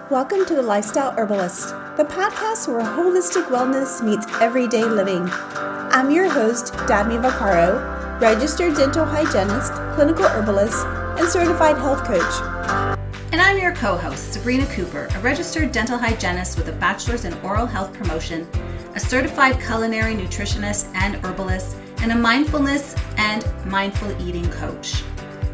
Welcome to The Lifestyle Herbalist, the podcast where holistic wellness meets everyday living. I'm your host, Dabney Vaccaro, registered dental hygienist, clinical herbalist, and certified health coach. And I'm your co-host, Sabrina Cooper, a registered dental hygienist with a bachelor's in oral health promotion, a certified culinary nutritionist and herbalist, and a mindfulness and mindful eating coach.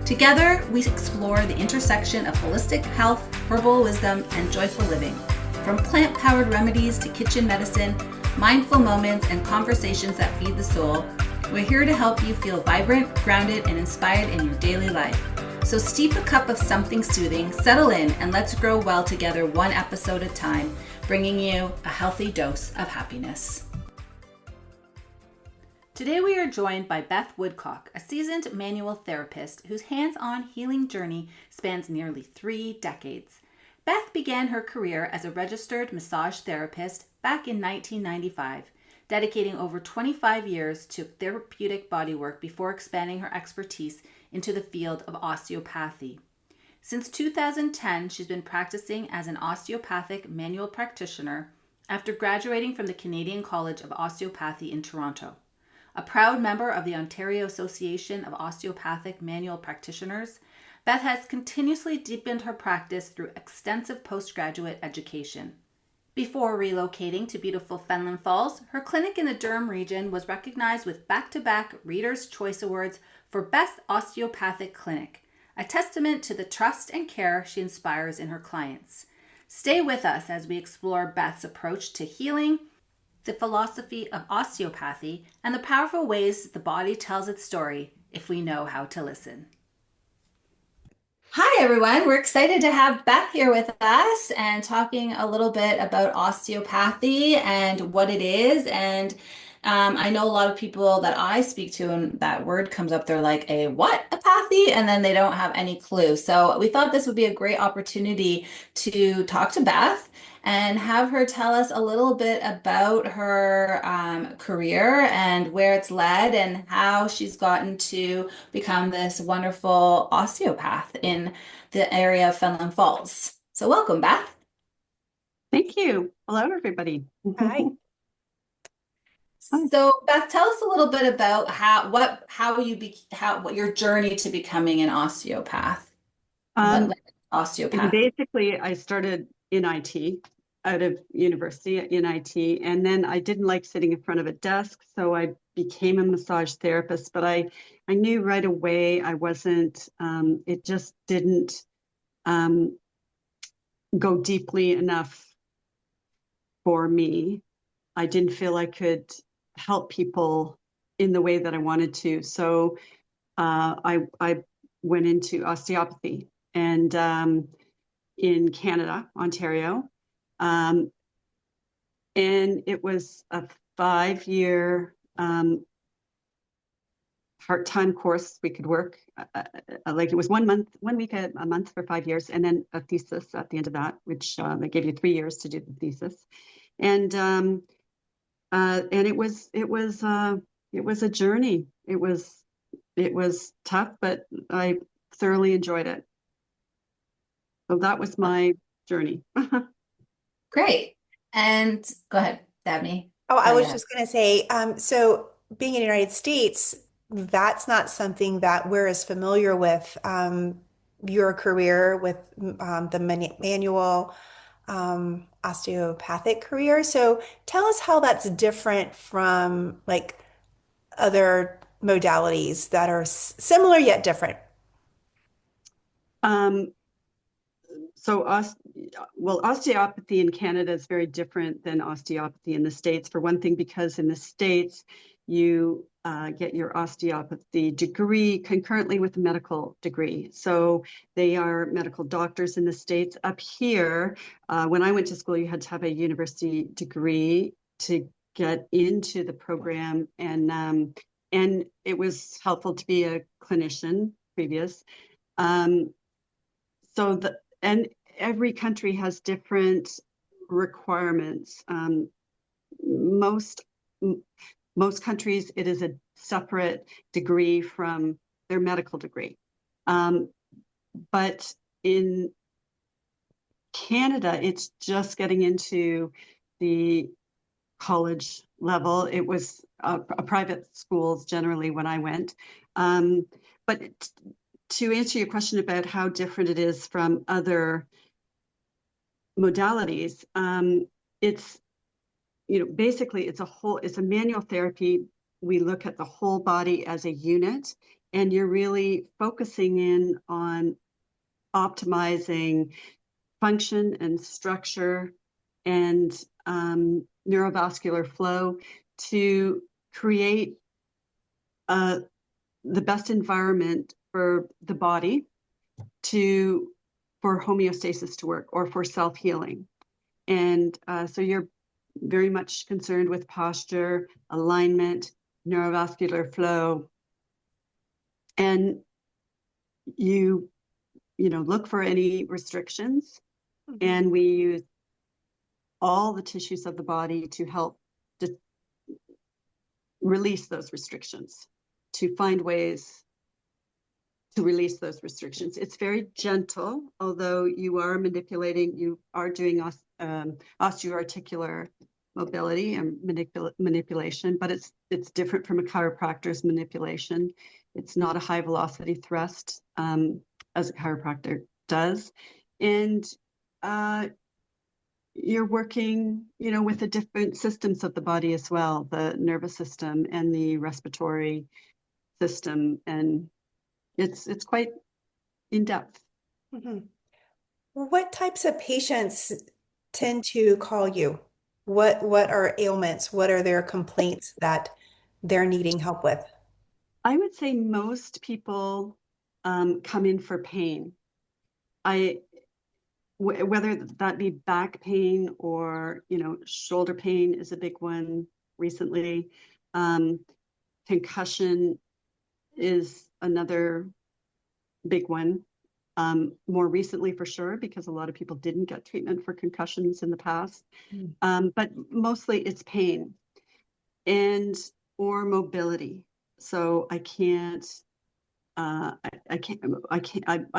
Together, we explore the intersection of holistic health, herbal wisdom, and joyful living. From plant-powered remedies to kitchen medicine, mindful moments, and conversations that feed the soul, we're here to help you feel vibrant, grounded, and inspired in your daily life. So steep a cup of something soothing, settle in, and let's grow well together one episode at a time, bringing you a healthy dose of happiness. Today we are joined by Beth Woodcock, a seasoned manual therapist whose hands-on healing journey spans nearly 3 decades. Beth began her career as a registered massage therapist back in 1995, dedicating over 25 years to therapeutic bodywork before expanding her expertise into the field of osteopathy. Since 2010, she's been practicing as an osteopathic manual practitioner after graduating from the Canadian College of Osteopathy in Toronto. A proud member of the Ontario Association of Osteopathic Manual Practitioners, Beth has continuously deepened her practice through extensive postgraduate education. Before relocating to beautiful Fenelon Falls, her clinic in the Durham region was recognized with back-to-back Reader's Choice Awards for Best Osteopathic Clinic, a testament to the trust and care she inspires in her clients. Stay with us as we explore Beth's approach to healing, the philosophy of osteopathy, and the powerful ways the body tells its story if we know how to listen. Hi, everyone. We're excited to have Beth here with us and talking a little bit about osteopathy and what it is. And I know a lot of people that I speak to, and that word comes up, they're like, a what? Apathy? And then they don't have any clue. So we thought this would be a great opportunity to talk to Beth and have her tell us a little bit about her career and where it's led and how she's gotten to become this wonderful osteopath in the area of Fenelon Falls. So welcome, Beth. Thank you. Hello, everybody. Hi. So Beth, tell us a little bit about what your journey to becoming an osteopath. What led to osteopath? Basically, I started in IT, out of university in IT, and then I didn't like sitting in front of a desk, so I became a massage therapist. But I knew right away I wasn't. It just didn't go deeply enough for me. I didn't feel I could help people in the way that I wanted to. So I went into osteopathy and in Canada, Ontario. And it was a 5-year part-time course we could work. Like it was 1 week a month for 5 years, and then a thesis at the end of that, which they gave you 3 years to do the thesis. And it was a journey. It was tough, but I thoroughly enjoyed it. So that was my journey. Great. And go ahead, Dabney. Oh, I was just going to say, so being in the United States, that's not something that we're as familiar with. Your career with the manual osteopathic career. So tell us how that's different from like other modalities that are similar yet different. Osteopathy in Canada is very different than osteopathy in the States. For one thing, because in the States, you get your osteopathy degree concurrently with a medical degree. So they are medical doctors in the States. Up here, when I went to school, you had to have a university degree to get into the program. And it was helpful to be a clinician previous. And every country has different requirements. Most countries, it is a separate degree from their medical degree. But in Canada, it's just getting into the college level. It was a private schools generally when I went. But to answer your question about how different it is from other modalities, it's, basically it's a manual therapy. We look at the whole body as a unit, and you're really focusing in on optimizing function and structure and neurovascular flow to create the best environment for the body for homeostasis to work, or for self-healing. And so you're very much concerned with posture, alignment, neurovascular flow, and you look for any restrictions, and we use all the tissues of the body to help to release those restrictions, to find ways to release those restrictions. It's very gentle, although you are doing osteoarticular mobility and manipulation, but it's different from a chiropractor's manipulation. It's not a high velocity thrust as a chiropractor does. And you're working, with the different systems of the body as well, the nervous system and the respiratory system. And it's quite in depth. Mm-hmm. What types of patients tend to call you? What are ailments? What are their complaints that they're needing help with? I would say most people come in for pain. Whether that be back pain or, shoulder pain is a big one recently. Concussion is another big one. More recently for sure, because a lot of people didn't get treatment for concussions in the past. But mostly it's pain or mobility. So I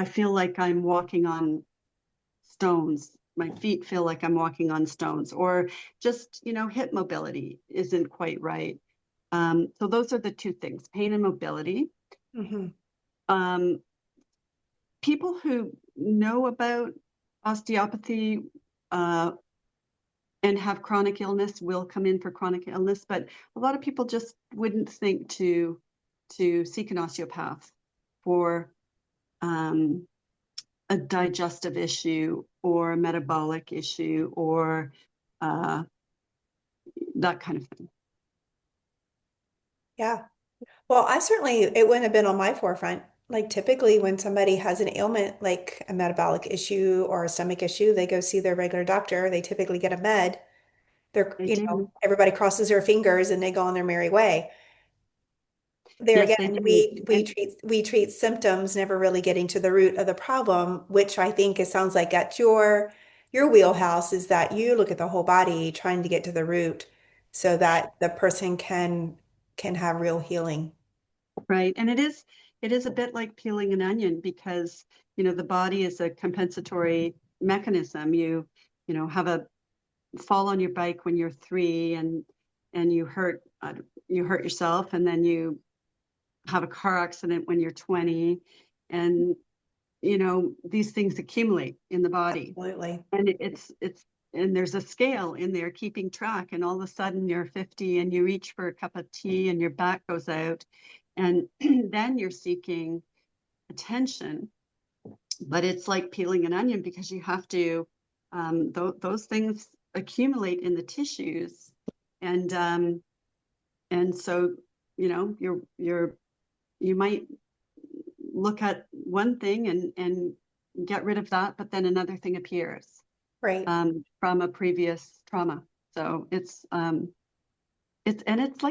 feel like I'm walking on stones. My feet feel like I'm walking on stones, or just, hip mobility isn't quite right. So those are the two things, pain and mobility. Mm-hmm. People who know about osteopathy and have chronic illness will come in for chronic illness, but a lot of people just wouldn't think to seek an osteopath for a digestive issue or a metabolic issue or that kind of thing. Yeah. Well, it wouldn't have been on my forefront. Like typically when somebody has an ailment like a metabolic issue or a stomach issue, they go see their regular doctor. They typically get a med. Everybody crosses their fingers and they go on their merry way. There Yes, they again, do. we treat symptoms, never really getting to the root of the problem, which I think it sounds like at your wheelhouse is that you look at the whole body, trying to get to the root so that the person can have real healing. Right. And it is a bit like peeling an onion, because, the body is a compensatory mechanism. You have a fall on your bike when you're 3 and you hurt yourself, and then you have a car accident when you're 20, and these things accumulate in the body. Absolutely. And and there's a scale in there keeping track, and all of a sudden you're 50 and you reach for a cup of tea and your back goes out, and then you're seeking attention. But it's like peeling an onion, because you have to those things accumulate in the tissues, and so you might look at one thing and get rid of that, but then another thing appears, Right. From a previous trauma. So it's like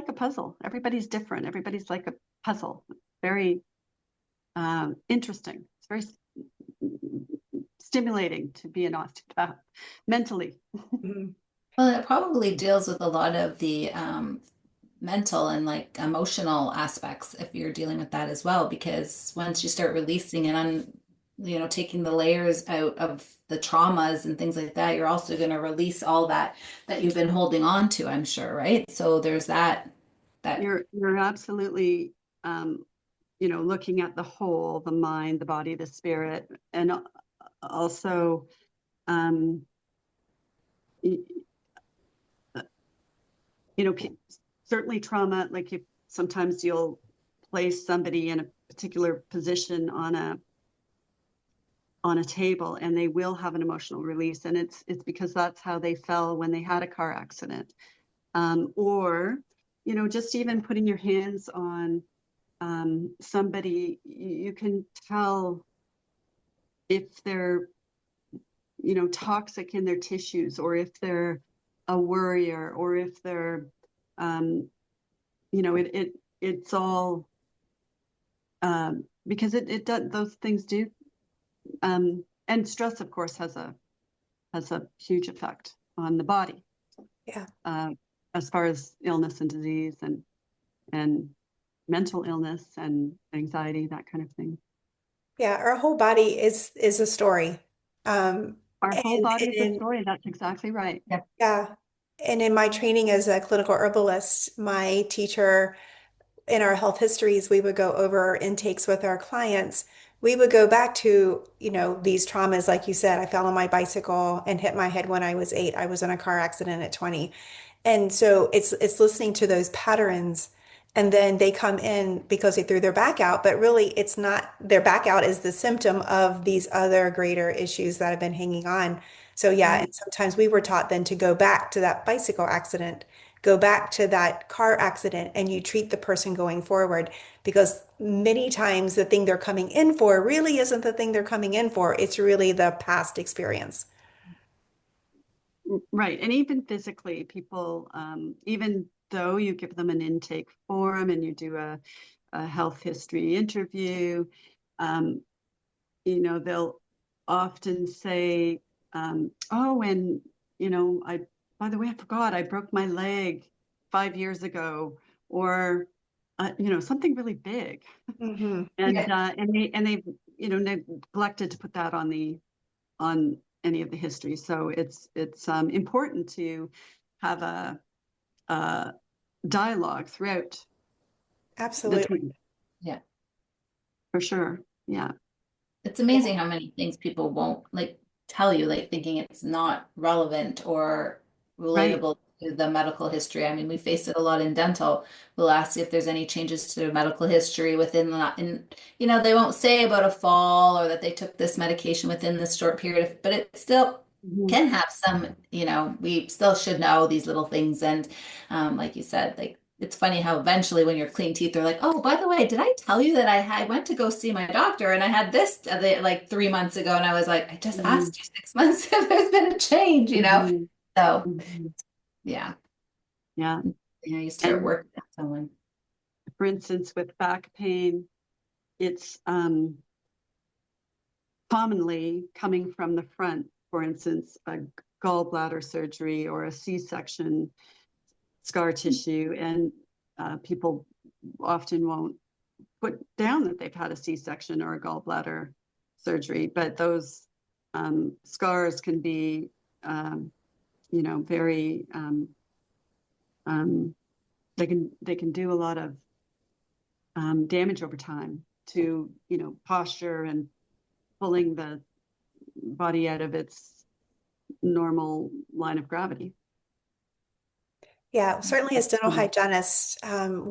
a puzzle. Everybody's different. Everybody's like a puzzle. Very interesting. It's very stimulating to be an osteopath mentally. Mm-hmm. Well, it probably deals with a lot of the mental and like emotional aspects if you're dealing with that as well, because once you start releasing and taking the layers out of the traumas and things like that, you're also going to release all that you've been holding on to, I'm sure, right? So there's that. You're absolutely looking at the whole, the mind, the body, the spirit, and also um, you know, certainly trauma, like if sometimes you'll place somebody in a particular position on a table and they will have an emotional release, and it's because that's how they fell when they had a car accident, or just even putting your hands on somebody, you can tell if they're toxic in their tissues, or if they're a worrier, or if they're it's all because it does, those things do, and stress of course has a huge effect on the body, Yeah. as far as illness and disease and mental illness and anxiety, that kind of thing. Yeah, our whole body is a story. Our whole body And is a story. That's exactly right. Yeah. yeah. And in my training as a clinical herbalist, my teacher in our health histories, we would go over intakes with our clients. We would go back to, these traumas. Like you said, I fell on my bicycle and hit my head when I was 8. I was in a car accident at 20. And so it's listening to those patterns, and then they come in because they threw their back out, but really it's not, their back out is the symptom of these other greater issues that have been hanging on. So yeah, Right. and sometimes we were taught then to go back to that bicycle accident, go back to that car accident, and you treat the person going forward, because many times the thing they're coming in for really isn't the thing they're coming in for. It's really the past experience. Right. And even physically, people, even though you give them an intake form and you do a health history interview, um, they'll often say, oh, and, by the way, I forgot, I broke my leg 5 years ago, or, something really big. Hmm. And, Yeah. and they've, neglected to put that on any of the history. So it's important to have a dialogue throughout the Absolutely. treatment, Yeah. for sure. Yeah. It's amazing how many things people won't like tell you, like thinking it's not relevant or Right. relatable to the medical history. I mean, we face it a lot in dental. We'll ask if there's any changes to medical history within that, and they won't say about a fall or that they took this medication within this short period of, but it still Mhm. can have some, we still should know these little things. And like you said, like it's funny how eventually when you're clean teeth, they're like, oh, by the way, did I tell you that I went to go see my doctor and I had this like 3 months ago? And I was like, I just Mhm. asked you 6 months if there's been a change. Mhm. So Mhm. yeah, Yeah. you start And working with someone. for instance, with back pain, it's commonly coming from the front. For instance, a gallbladder surgery or a C-section, scar tissue, and people often won't put down that they've had a C-section or a gallbladder surgery, but those scars can be, very, um, they can do a lot of damage over time to, posture and pulling the body out of its normal line of gravity. Yeah, certainly as dental Mhm. hygienists,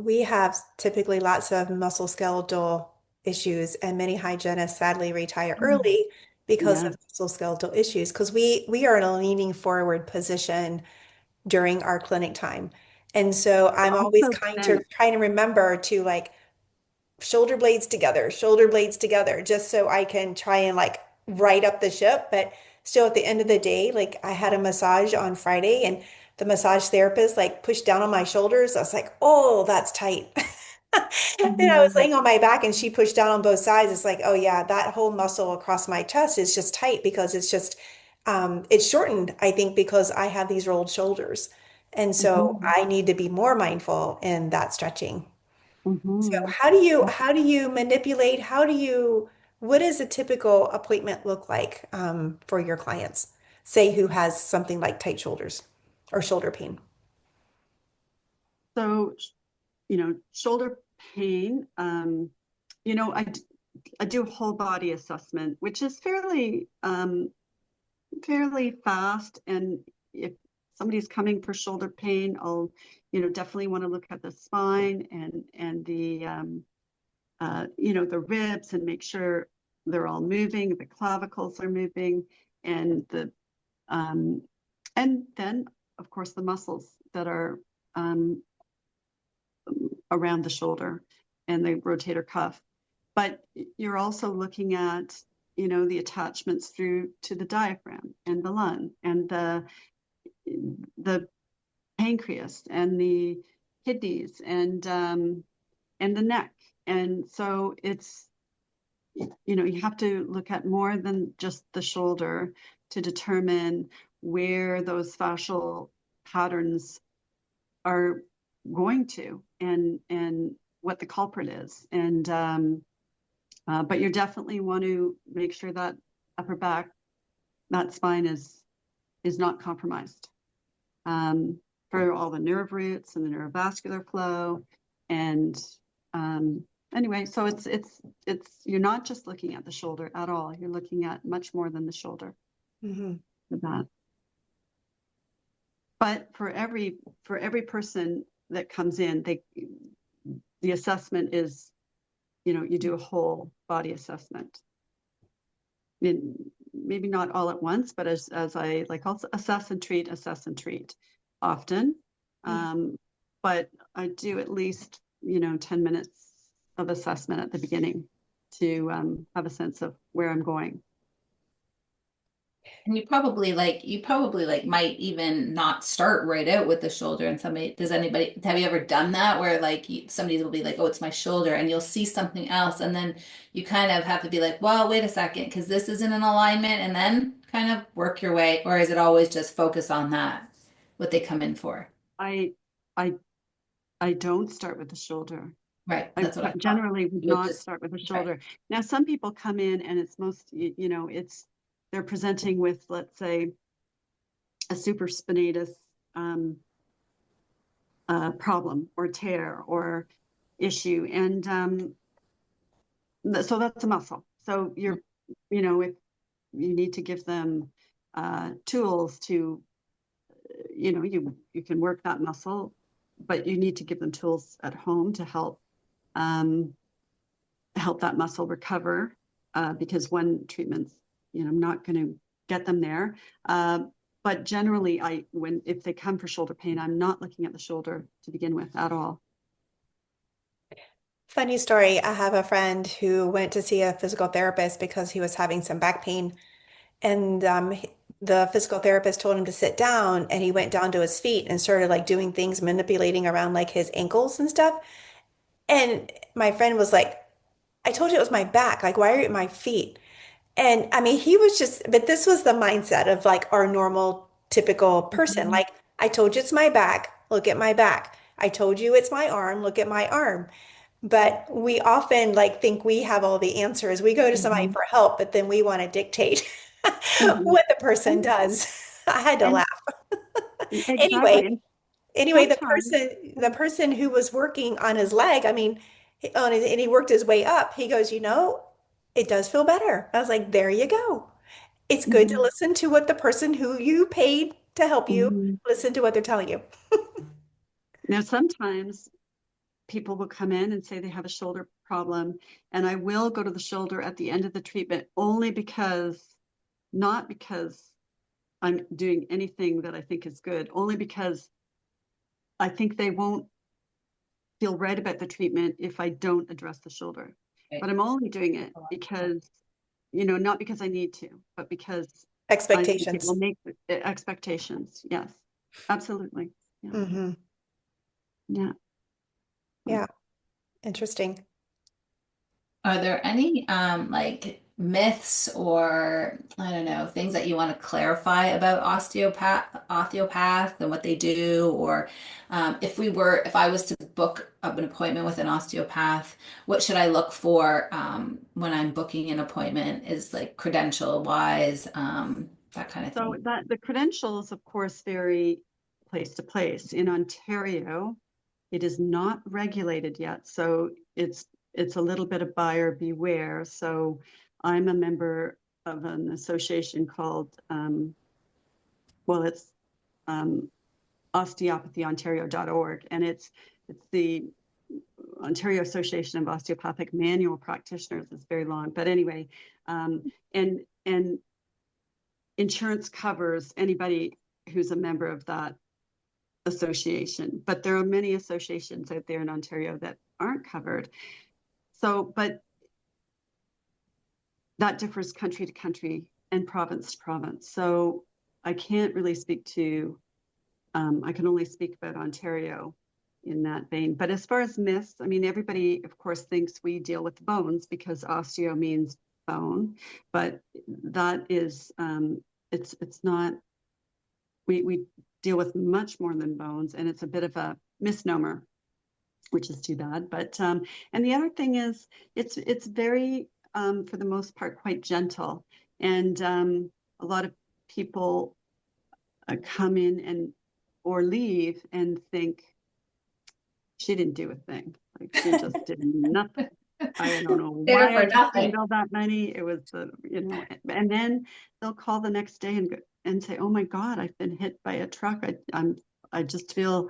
we have typically lots of musculoskeletal issues, and many hygienists sadly retire early because of Yes. musculoskeletal issues, because we are in a leaning forward position during our clinic time. And so I'm always Also, trying to remember to like shoulder blades together, just so I can try and like right up the ship. But still, at the end of the day, like I had a massage on Friday, and the massage therapist like pushed down on my shoulders. I was like, oh, that's tight. Then I was mhm, laying on my back and she pushed down on both sides. It's like, oh yeah, that whole muscle across my chest is just tight because it's shortened, I think, because I have these rolled shoulders. And so mhm, I need to be more mindful in that stretching. So mhm. how do you manipulate? How do you What does a typical appointment look like for your clients? Say who has something like tight shoulders or shoulder pain. So, shoulder pain, I do a whole body assessment, which is fairly fast. And if somebody's coming for shoulder pain, I'll, definitely want to look at the spine and the ribs and make sure they're all moving, the clavicles are moving, and um, and then of course the muscles that are um, around the shoulder and the rotator cuff. But you're also looking at, the attachments through to the diaphragm and the lung and the pancreas and the kidneys and the neck. And so it's, you have to look at more than just the shoulder to determine where those fascial patterns are going to and what the culprit is. And but you definitely want to make sure that upper back, that spine is not compromised, for all the nerve roots and the neurovascular flow. And anyway, so it's you're not just looking at the shoulder at all. You're looking at much more than the shoulder Mm-hmm. for that. But for every person that comes in, the assessment is, you do a whole body assessment. I mean, maybe not all at once, but as I like, I'll assess and treat often. But I do at least, 10 minutes of assessment at the beginning to have a sense of where I'm going. And you probably might even not start right out with the shoulder. And have you ever done that where somebody will be like, oh, it's my shoulder, and you'll see something else. And then you kind of have to be like, well, wait a second, because this isn't in alignment, and then kind of work your way. Or is it always just focus on that, what they come in for? I I I don't start with the shoulder. Right. I That's what I thought. generally would You would not just, start with the right. shoulder. Now, some people come in and it's they're presenting with, let's say, a supraspinatus problem or tear or issue. And so that's a muscle. So if you need to give them tools to, you can work that muscle, but you need to give them tools at home to um, help that muscle recover, because one treatment's, I'm not going to get them there. But generally, if they come for shoulder pain, I'm not looking at the shoulder to begin with at all. Funny story. I have a friend who went to see a physical therapist because he was having some back pain. And the physical therapist told him to sit down, and he went down to his feet and started like doing things, manipulating around like his ankles and stuff. And my friend was like, I told you it was my back. Like, why are you at my feet? And I mean, he was just, but this was the mindset of like our normal, typical person. Mhm. Like, I told you it's my back. Look at my back. I told you it's my arm. Look at my arm. But we often like think we have all the answers. We go to somebody Mhm. for help, but then we want to dictate Mhm. what the person And, does. I had to and laugh. exactly. Anyway, And anyway, sometimes, the person who was working on his leg, I mean, and he worked his way up. He goes, it does feel better. I was like, there you go. It's good to mhm, listen to what the person who you paid to help you, mhm. listen to what they're telling you. Now sometimes people will come in and say they have a shoulder problem, and I will go to the shoulder at the end of the treatment only not because I'm doing anything that I think is good, only because I think they won't feel right about the treatment if I don't address the shoulder. Right. But I'm only doing it because, not because I need to, but because I think it will Expectations. make expectations. Yes, absolutely. Yeah, Hmm. yeah. Yeah, interesting. Are there any myths or I don't know, things that you want to clarify about osteopath and what they do, or if I was to book up an appointment with an osteopath, what should I look for when I'm booking an appointment? Is like credential wise, that kind of So thing. that the credentials, of course, vary place to place. In Ontario, it is not regulated yet, so it's a little bit of buyer beware. So I'm a member of an association called it's um, osteopathyontario.org, and it's the Ontario Association of Osteopathic Manual Practitioners. It's very long, but anyway, and insurance covers anybody who's a member of that association. But there are many associations out there in Ontario that aren't covered. So, but that differs country to country and province to province. So I can't really speak to, I can only speak about Ontario in that vein. But as far as myths, I mean, everybody, of course, thinks we deal with bones because osteo means bone, but that is, it's not, we deal with much more than bones, and it's a bit of a misnomer, which is too bad. But and the other thing is, it's very, for the most part, quite gentle, and a lot of people come in and or leave and think she didn't do a thing, like she just did nothing. I don't know There why I for just couldn't nothing. build that many. It was the, and then they'll call the next day and say, "Oh my God, I've been hit by a truck. I just feel,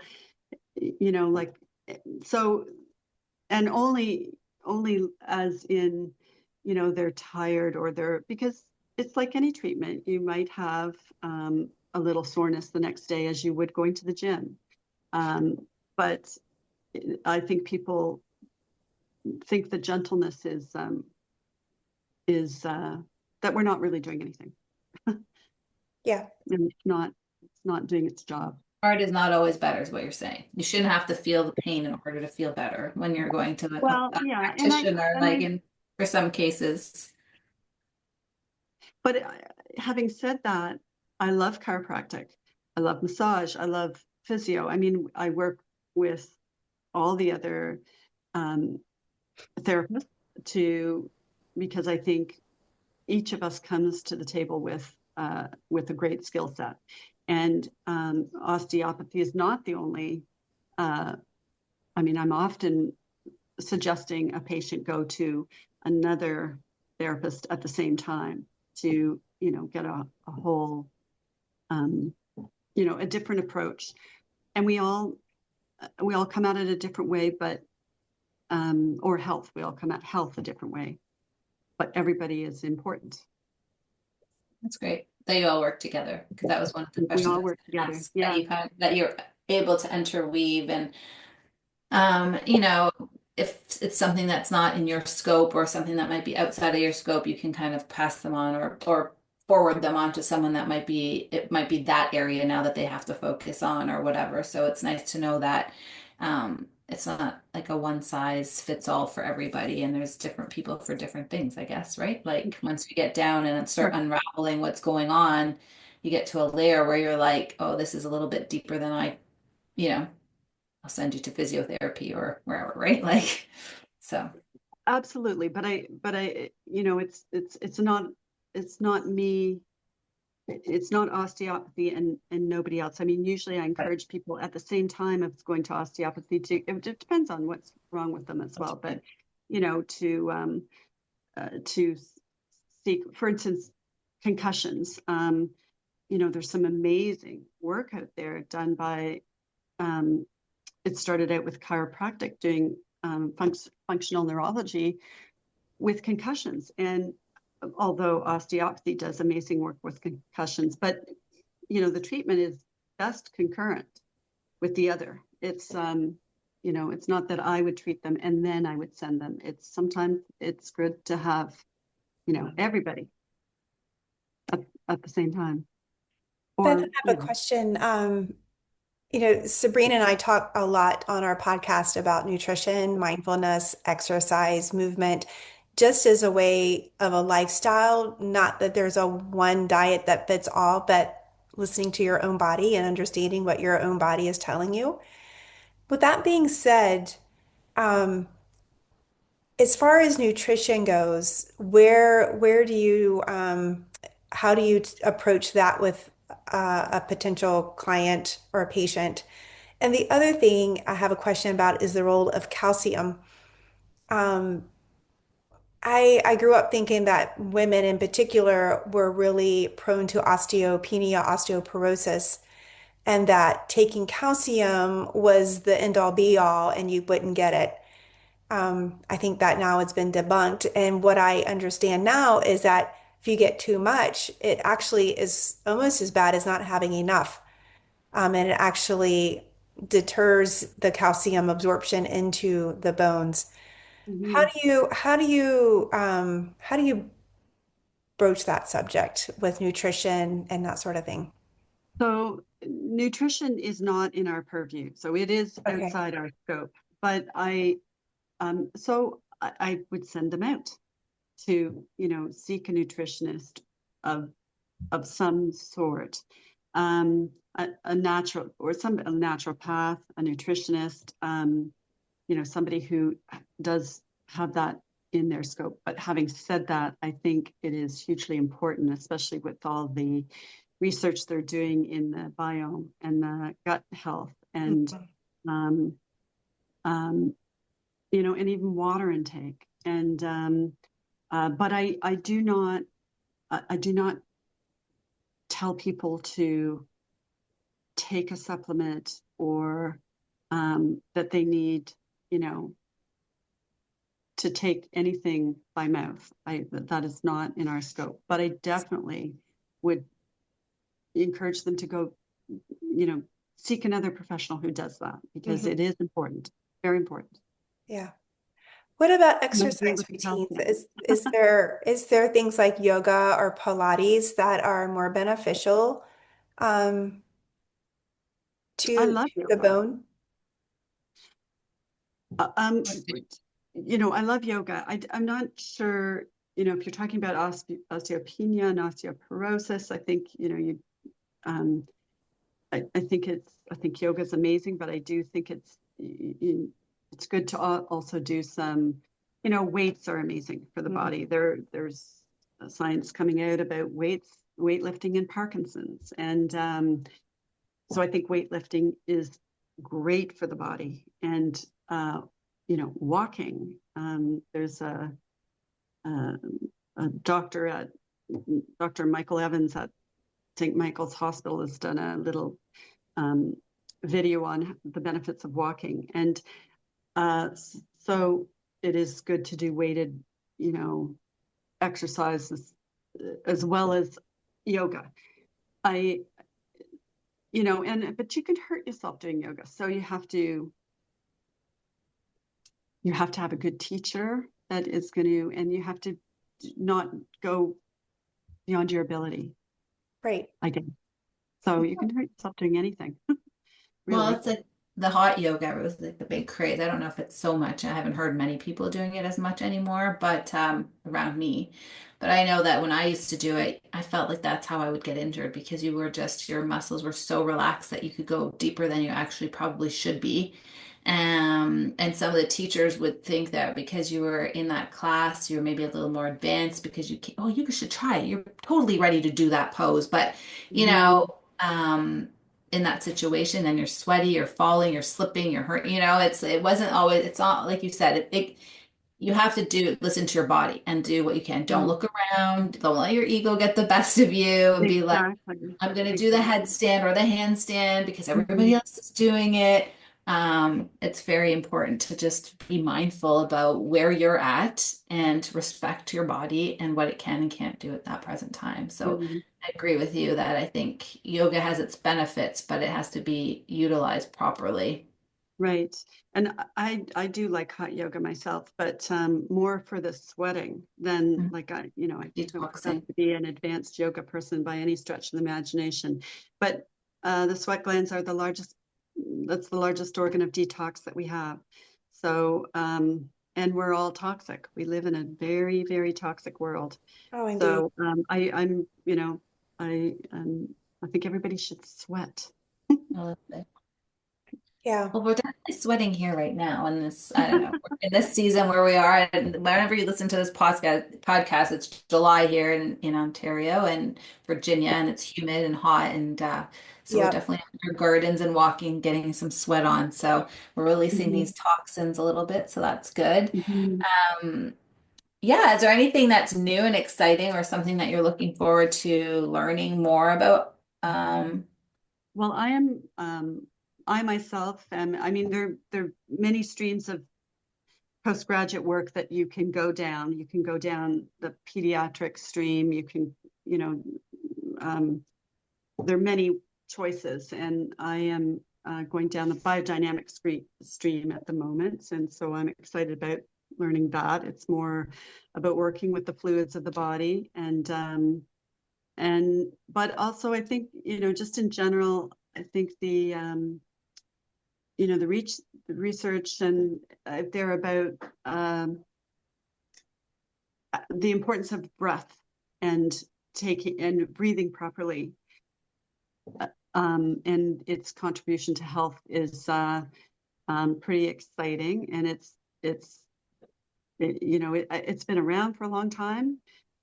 like so." And only as in, they're tired or they're because it's like any treatment. You might have a little soreness the next day as you would going to the gym. Um, but I think people think the gentleness is that we're not really doing anything. Yeah. And it's not doing its job. Hard is not always better, is what you're saying. You shouldn't have to feel the pain in order to feel better when you're going to Well, a yeah, practitioner, and like I in for some cases. but having said that, I love chiropractic. I love massage. I love physio. I mean, I work with all the other um, therapists to because I think each of us comes to the table with a great skill set, and osteopathy is not the only. Uh, I mean, I'm often suggesting a patient go to another therapist at the same time to get a whole um, a different approach, and we all come at it a different way, but or health, we all come at health a different way, but everybody is important. That's great that you all work together because that was one of the We questions I all was work going to together. ask Yeah. that you're able to interweave and if it's something that's not in your scope or something that might be outside of your scope, you can kind of pass them on or forward them on to someone that it might be that area now that they have to focus on or whatever. So it's nice to know that it's not like a one size fits all for everybody and there's different people for different things, I guess, right? Like once you get down and start Sure. unraveling what's going on, you get to a layer where you're like, oh, this is a little bit deeper than you know, I'll send you to physiotherapy or wherever, right? Like, so Absolutely, but I it's not me. It's not osteopathy and nobody else. I mean, usually I encourage people at the same time of going to osteopathy to. It depends on what's wrong with them as well, but to seek, for instance, concussions. There's some amazing work out there done by. Um, it started out with chiropractic doing functional neurology with concussions. And although osteopathy does amazing work with concussions, but the treatment is best concurrent with the other. It's not that I would treat them and then I would send them. It's sometimes it's good to have, everybody at, at the same time. Beth, Or, I have a question. Sabrina and I talk a lot on our podcast about nutrition, mindfulness, exercise, movement. just as a way of a lifestyle, not that there's a one diet that fits all, but listening to your own body and understanding what your own body is telling you. With that being said, um, as far as nutrition goes, where do you how do you approach that with a potential client or a patient? And the other thing I have a question about is the role of calcium. Um, I grew up thinking that women in particular were really prone to osteopenia, osteoporosis, and that taking calcium was the end all be all and you wouldn't get it. I think that now it's been debunked. And what I understand now is that if you get too much, it actually is almost as bad as not having enough. And it actually deters the calcium absorption into the bones. Mhm. How do you broach that subject with nutrition and that sort of thing? So nutrition is not in our purview, so it is Okay. outside our scope. But I would send them out to, seek a nutritionist of some sort, a natural or a naturopath, a nutritionist, somebody who does have that in their scope. But having said that, I think it is hugely important, especially with all the research they're doing in the biome and the gut health and Mhm. um, um, and even water intake. And but I do not tell people to take a supplement or that they need, you know, to take anything by mouth. That is not in our scope. But I definitely would encourage them to go, you know, seek another professional who does that because Mhm. it is important, very important. Yeah. What about I agree exercise with the routines? calcium. Is there things like yoga or Pilates that are more beneficial um, I to love the yoga. bone? Uh, Um, I love yoga. I'm not sure, if you're talking about osteopenia and osteoporosis, I think, um, I think yoga is amazing, but I do think it's good to also do some, weights are amazing for the Mhm. body. There's science coming out about weightlifting and Parkinson's. And so I think weightlifting is great for the body. And, walking, there's a, a doctor at Dr. Michael Evans at St. Michael's Hospital has done a little um, video on the benefits of walking. And uh, so it is good to do weighted, exercises as well as yoga. I, but you can hurt yourself doing yoga. So you have to have a good teacher that is going to, and you have to not go beyond your ability, Right. I guess. So you can hurt yourself doing anything, Well, really. it's like the hot yoga was like the big craze. I don't know if it's so much. I haven't heard many people doing it as much anymore, but around me. But I know that when I used to do it, I felt like that's how I would get injured because your muscles were so relaxed that you could go deeper than you actually probably should be. And some of the teachers would think that because you were in that class, you were maybe a little more advanced because oh, you should try it. You're totally ready to do that pose. But, you Mhm. know, in that situation and you're sweaty, you're falling, you're slipping, you're hurt, it wasn't always, it's not like you said, you have to listen to your body and do what you can. Don't Mm. look around. Don't let your ego get the best of you and be like, Exactly. I'm going to do the Exactly. headstand or the handstand because everybody Mhm. else is doing it. It's very important to just be mindful about where you're at and respect your body and what it can and can't do at that present time. So Mhm. I agree with you that I think yoga has its benefits, but it has to be utilized properly. Right. And I do like hot yoga myself, but more for the sweating than Mhm. like I don't profess Detoxing. to be an advanced yoga person by any stretch of the imagination. But the sweat glands are that's the largest organ of detox that we have. So and we're all toxic. We live in a very, very toxic world. Oh, indeed. So I'm, I think everybody should sweat. Lovely. Yeah. Well, we're definitely sweating here right now in this, I don't know, in this season where we are. And whenever you listen to this podcast, it's July here in Ontario and Virginia, and it's humid and hot. And so we're Yep. definitely out in our gardens and walking, getting some sweat on. So we're releasing Mhm. these toxins a little bit. So that's good. Mhm. Um, yeah, is there anything that's new and exciting or something that you're looking forward to learning more about? Well, I myself am, I mean, there are many streams of postgraduate work that you can go down. You can go down the pediatric stream. You can, you know, um, there are many choices, and I am going down the biodynamic stream at the moment, and so I'm excited about learning that. It's more about working with the fluids of the body, and but also I think just in general, I think the research and they're about the importance of breath and taking and breathing properly, and its contribution to health is pretty exciting, and it's been around for a long time,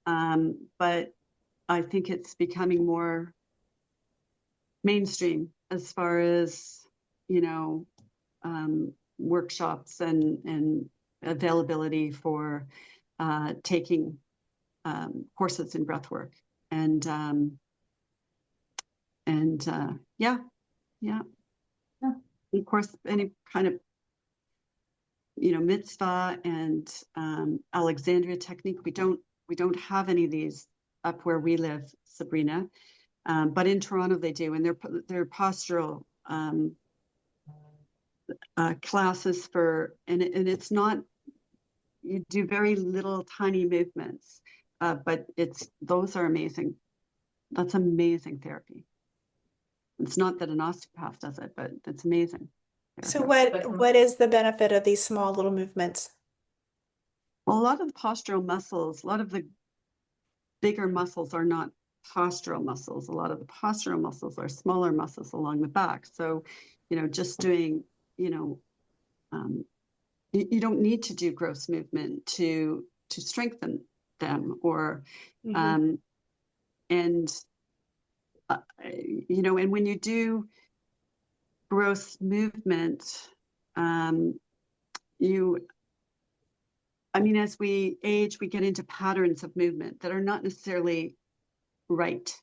but I think it's becoming more mainstream as far as you know workshops and availability for taking courses in breath work and yeah, yeah. Of course, any kind of mitzvah and Alexandria technique. We don't have any of these up where we live, Sabrina, but in Toronto they do, and they're postural classes and it's not, you do very little tiny movements, but those are amazing. That's amazing therapy. It's not that an osteopath does it, but it's amazing So therapy. what is the benefit of these small little movements? Well, a lot of the postural muscles, a lot of the bigger muscles are not postural muscles. A lot of the postural muscles are smaller muscles along the back. So, just doing, you know, um, you don't need to do gross movement to strengthen them, or Hmm. um, and and when you do gross movement, um, you I mean, as we age, we get into patterns of movement that are not necessarily right,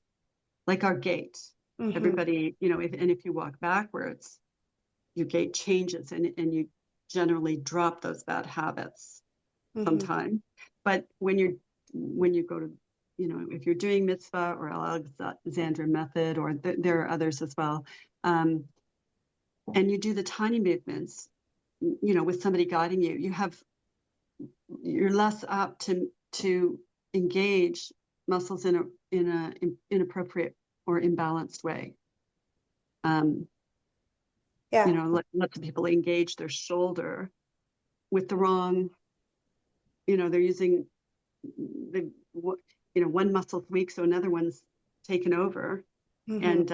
like our gait. Hmm. Everybody, if you walk backwards, your gait changes, and you generally drop those bad habits Hmm. sometime. But when you go to, if you're doing mitzvah or Alexandra method, or there are others as well, um, and you do the tiny movements, with somebody guiding you, you're less apt to engage muscles in a inappropriate or imbalanced way. Um, Yeah. lots of people engage their shoulder with the wrong, they're using the one muscle's weak, so another one's taken over, Hmm. and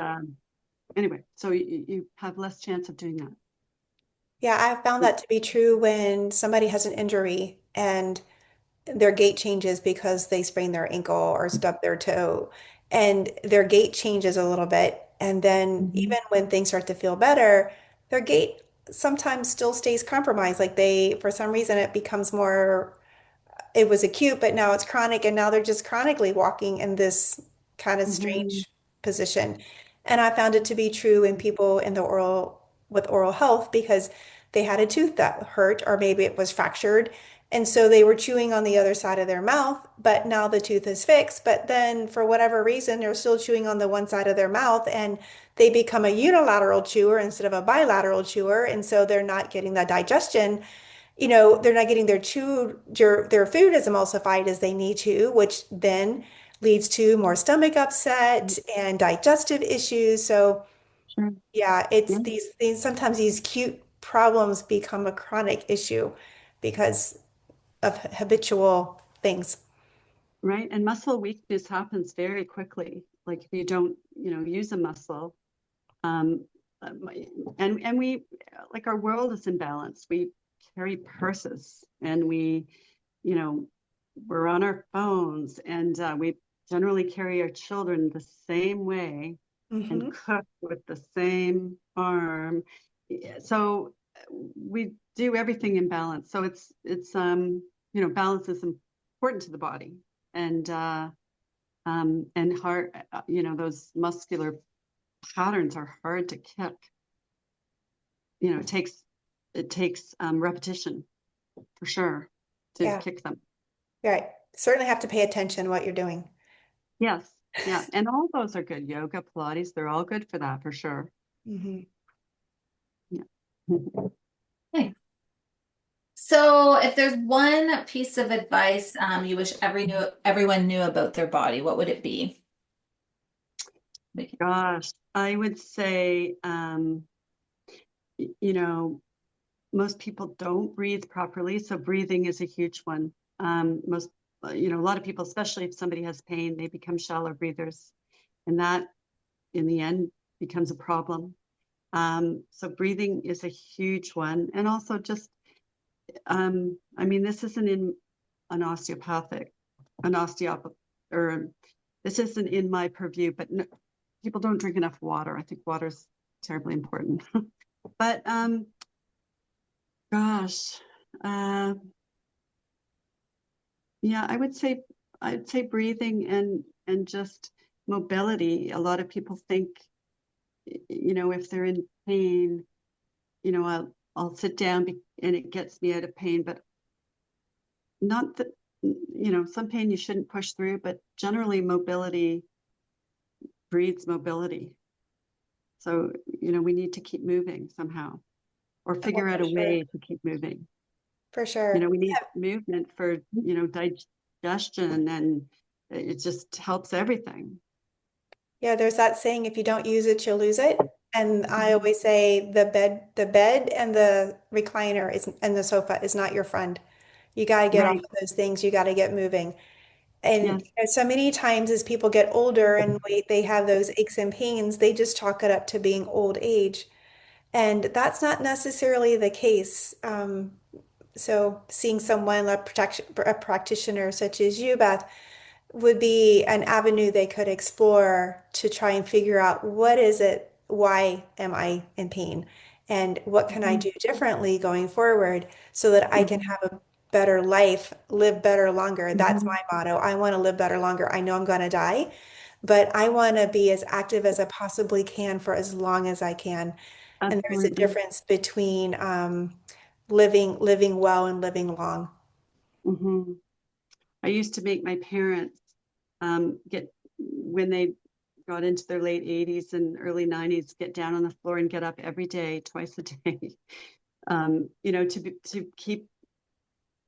anyway, so you have less chance of doing that. Yeah, I found that to be true when somebody has an injury and their gait changes because they sprain their ankle or stub their toe, and their gait changes a little bit. And then Mhm. even when things start to feel better, their gait sometimes still stays compromised. Like for some reason, it becomes more, it was acute, but now it's chronic, and now they're just chronically walking in this kind of Mhm. strange position. And I found it to be true in people in the oral health because they had a tooth that hurt, or maybe it was fractured. And so they were chewing on the other side of their mouth, but now the tooth is fixed. But then for whatever reason, they're still chewing on the one side of their mouth, and they become a unilateral chewer instead of a bilateral chewer. And so they're not getting the digestion, they're not getting their food as emulsified as they need to, which then leads to more stomach upset and digestive issues. So Sure. yeah, it's Yeah. these things, sometimes these cute problems become a chronic issue because of habitual things. Right. And muscle weakness happens very quickly. Like if you don't, use a muscle, um, and we, like, our world is imbalanced. We carry purses, and you know, we're on our phones, and we generally carry our children the same way and Mm-hmm. cook with the same arm. So we do everything in balance. So balance is important to the body, and heart. Those muscular patterns are hard to kick. It takes repetition for sure to Yeah, kick them. right. Certainly have to pay attention to what you're doing. Yes, yeah, and all those are good. Yoga, Pilates, they're all good for that for sure. Mm-hmm. Yeah. Thanks. So, if there's one piece of advice you wish everyone knew about their body, what would it be? Gosh, I would say, you know, most people don't breathe properly, so breathing is a huge one. A lot of people, especially if somebody has pain, they become shallow breathers, and that, in the end, becomes a problem. So breathing is a huge one, and also just, this isn't in an osteopathic, an osteopath, or this isn't in my purview, but no, people don't drink enough water. I think water is terribly important. But gosh, uh, yeah, I'd say breathing and just mobility. A lot of people think, if they're in pain, I'll sit down and it gets me out of pain, but not that, some pain you shouldn't push through, but generally mobility breeds mobility. So, we need to keep moving somehow, or Oh, figure out for a sure. way to keep moving. For sure. We need movement for, digestion, and it just helps everything. Yeah, there's that saying, if you don't use it, you'll lose it. And I Mhm. always say the bed and the recliner is and the sofa is not your friend. You got to get off Right. of those things. You got to get moving. And Yes. so many times as people get older and they have those aches and pains, they just chalk it up to being old age. And that's not necessarily the case. So seeing someone, a practitioner such as you, Beth, would be an avenue they could explore to try and figure out what is it, why am I in pain, and what can I Mhm. do differently going forward so that I can Mhm. have a better life, live better longer. That's Mhm. my motto. I want to live better longer. I know I'm going to die, but I want to be as active as I possibly can for as long as I can. And there's a Absolutely. difference between living well and living long. Mhm. I used to make my parents get, when they got into their late 80s and early 90s, get down on the floor and get up every day, twice a day,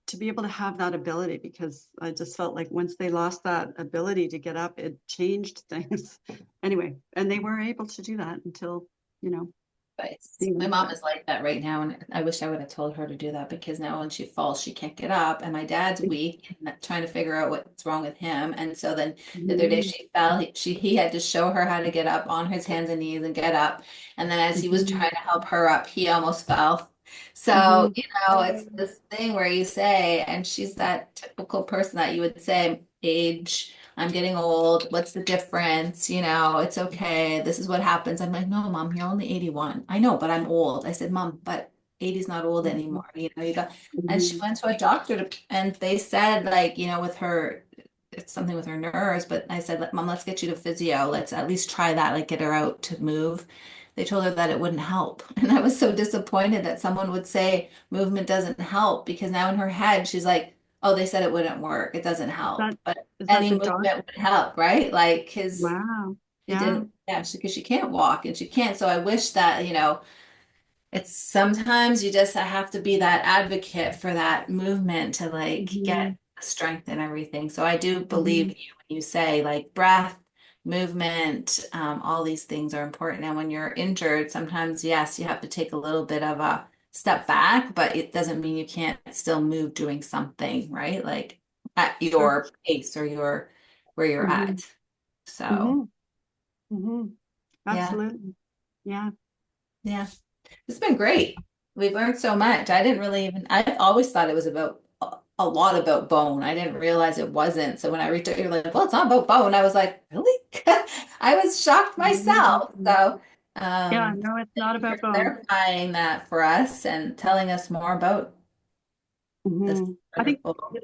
to be able to have that ability, because I just felt like once they lost that ability to get up, it changed things. Anyway, and they were able to do that until, you know, Advice. the My end. mom But is like that right now, and I wish I would have told her to do that because now when she falls, she can't get up, and my dad's weak and trying to figure out what's wrong with him. And so then the other day Mhm. she fell. He had to show her how to get up on his hands and knees and get up. And then as he was Mhm. trying to help her up, he almost fell. So, Mhm. it's this thing where you say, and she's that typical person that you would say, age. I'm getting old. What's the difference? It's okay. This is what happens. I'm like, no, mom, you're only 81. I know, but I'm old. I said, mom, but 80 is not old Mhm. anymore. You got, and she Mhm. went to a doctor and they said, like, with her, it's something with her nerves. But I said, mom, let's get you to physio. Let's at least try that, like get her out to move. They told her that it wouldn't help. And I was so disappointed that someone would say movement doesn't help because now in her head, she's like, oh, they said it wouldn't work. It doesn't Is help. that But is that any the dog? movement would help, right? Like his, Wow. she Yeah. didn't, yeah, because she can't walk and she can't. So I wish that, it's sometimes you just have to be that advocate for that movement to like get Mhm. strength and everything. So I do believe Mhm. you when you say like breath, movement, all these things are important. And when you're injured, sometimes, yes, you have to take a little bit of a step back, but it doesn't mean you can't still move doing something, right? Like at your pace or your where you're Mm-hmm. at. So Mm-hmm. Mm-hmm. yeah, Absolutely. Yeah. yeah. It's been great. We've learned so much. I didn't really even, I always thought it was about a lot about bone. I didn't realize it wasn't. So when I reached out, you're like, well, it's not about bone. I was like, really? I was shocked myself. Mhm. So Yeah, no, it's thank not you for about bone. clarifying that for us and telling us more about this I think wonderful.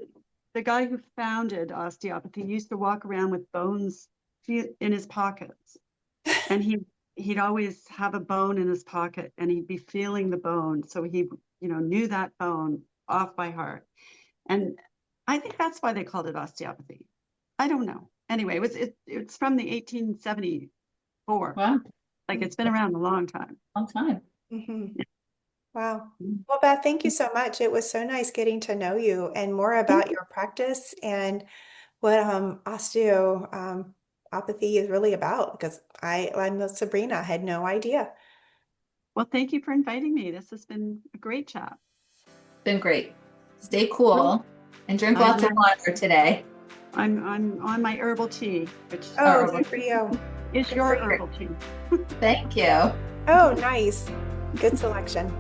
the guy who founded osteopathy used to walk around with bones in his pockets, and he'd always have a bone in his pocket, and he'd be feeling the bone, so he knew that bone off by heart. And I think that's why they called it osteopathy. I don't know. Anyway, it's from the 1874. Wow, Like it's been around a long time. long time. Mm-hmm. Wow. Well, Beth, thank you so much. It was so nice getting to know you and more Thank about your practice and what osteopathy is really about. Because I'm with Sabrina, I had no idea. Well, thank you for inviting me. This has been a great chat. Been great. Stay cool and drink I lots of will. water today. I'm on my herbal tea, which Oh, Or good for you. is Good your for you. herbal tea. thank you. Oh, nice. Good selection.